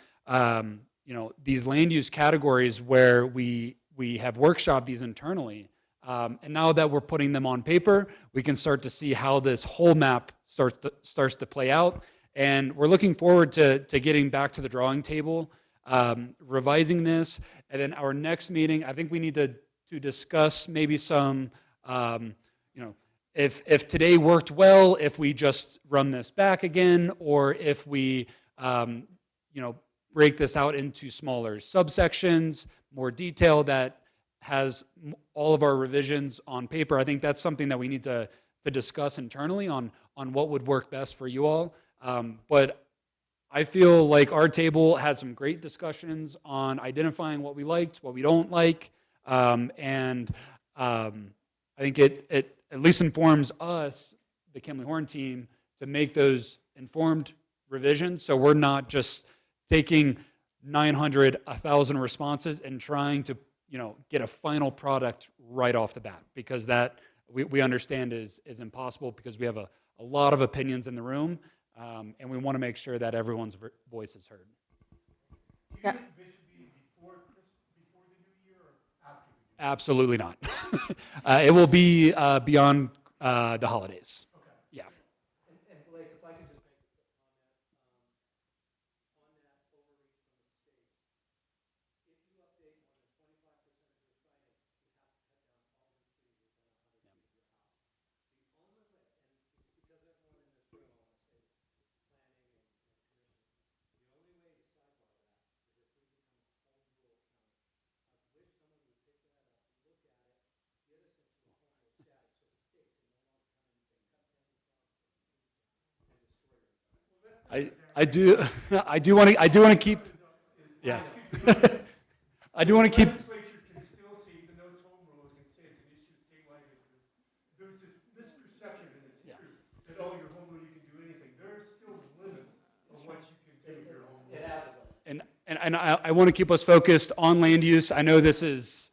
these land use categories where we have workshopped these internally. And now that we're putting them on paper, we can start to see how this whole map starts to play out. And we're looking forward to getting back to the drawing table, revising this, and then our next meeting, I think we need to discuss maybe some, if today worked well, if we just run this back again, or if we, break this out into smaller subsections, more detail that has all of our revisions on paper. I think that's something that we need to discuss internally on what would work best for you all. But I feel like our table had some great discussions on identifying what we liked, what we don't like, and I think it at least informs us, the Kimley Horn team, to make those informed revisions, so we're not just taking 900, 1,000 responses and trying to get a final product right off the bat, because that we understand is impossible, because we have a lot of opinions in the room. And we want to make sure that everyone's voice is heard. Yeah. Do you think the vision be before the new year or after? Absolutely not. It will be beyond the holidays. Okay. Yeah. And Blake, if I could just make a quick comment on that overreach from the state. If you update more than 25% of your siting, you have to cut down all the trees within 100 feet of your house. The only way, and it's because everyone in this room, I want to say, planning and commission, the only way to sidebar that is if we become a home rule county. I wish someone would pick that up, look at it, get us into a home rule status, so the state can no longer come in and say, cut tens of thousands of trees down and destroy your environment. I do want to keep. Yeah. I do want to keep. The legislature can still say, even though it's home rule, it can say it's an issue statewide. There's this misperception, and it's true, that your home rule, you can do anything. There are still limits of what you can do with your home rule. And I want to keep us focused on land use. I know this is,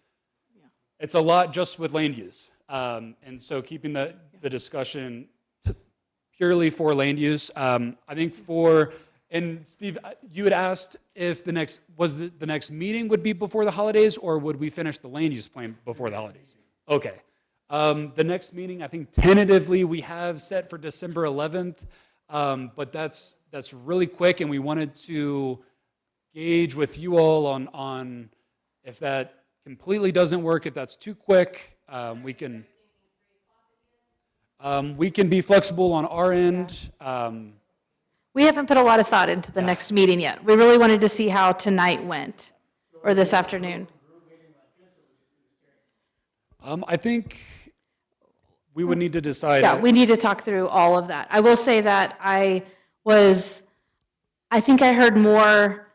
it's a lot just with land use. And so keeping the discussion purely for land use. I think and Steve, you had asked if the next meeting would be before the holidays, or would we finish the land use plan before the holidays? Okay. The next meeting, I think tentatively we have set for December 11th, but that's really quick, and we wanted to gauge with you all on if that completely doesn't work, if that's too quick, we can be flexible on our end. We haven't put a lot of thought into the next meeting yet. We really wanted to see how tonight went, or this afternoon. I think we would need to decide. Yeah, we need to talk through all of that. I will say that I think I heard more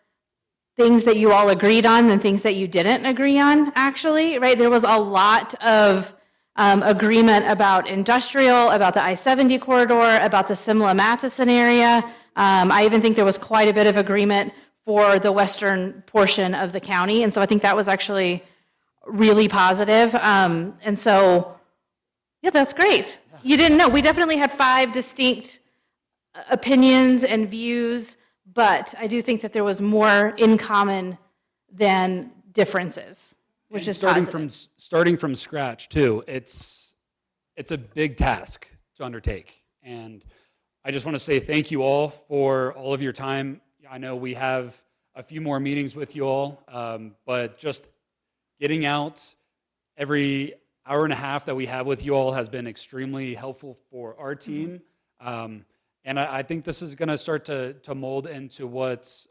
things that you all agreed on than things that you didn't agree on, actually, right? There was a lot of agreement about industrial, about the I-70 corridor, about the Simla-Matheson area. I even think there was quite a bit of agreement for the western portion of the county, and so I think that was actually really positive. And so, yeah, that's great. You didn't know. We definitely had 5 distinct opinions and views, but I do think that there was more in common than differences, which And is starting from scratch too. It's a big task to undertake, and I just want to say thank you all for all of your time. I know we have a few more meetings with you all, but just getting out every hour and a half that we have with you all has been extremely helpful for our team. And I think this is going to start to mold into what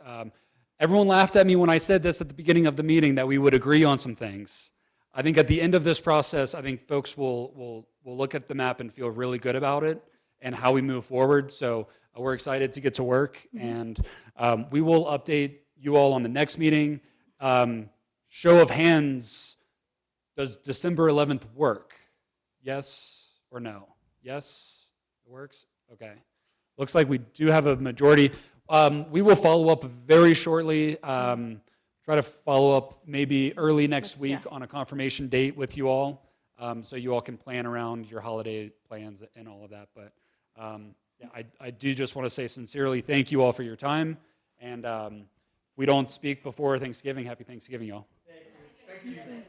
everyone laughed at me when I said this at the beginning of the meeting, that we would agree on some things. I think at the end of this process, I think folks will look at the map and feel really good about it and how we move forward. So we're excited to get to work, and we will update you all on the next meeting. Show of hands, does December 11th work? Yes or no? Yes, it works? Okay. Looks like we do have a majority. We will follow up very shortly. Try to follow up maybe early next week on a confirmation date with you all, so you all can plan around your holiday plans and all of that. But yeah, I do just want to say sincerely thank you all for your time. And if we don't speak before Thanksgiving, happy Thanksgiving, y'all. Thank you.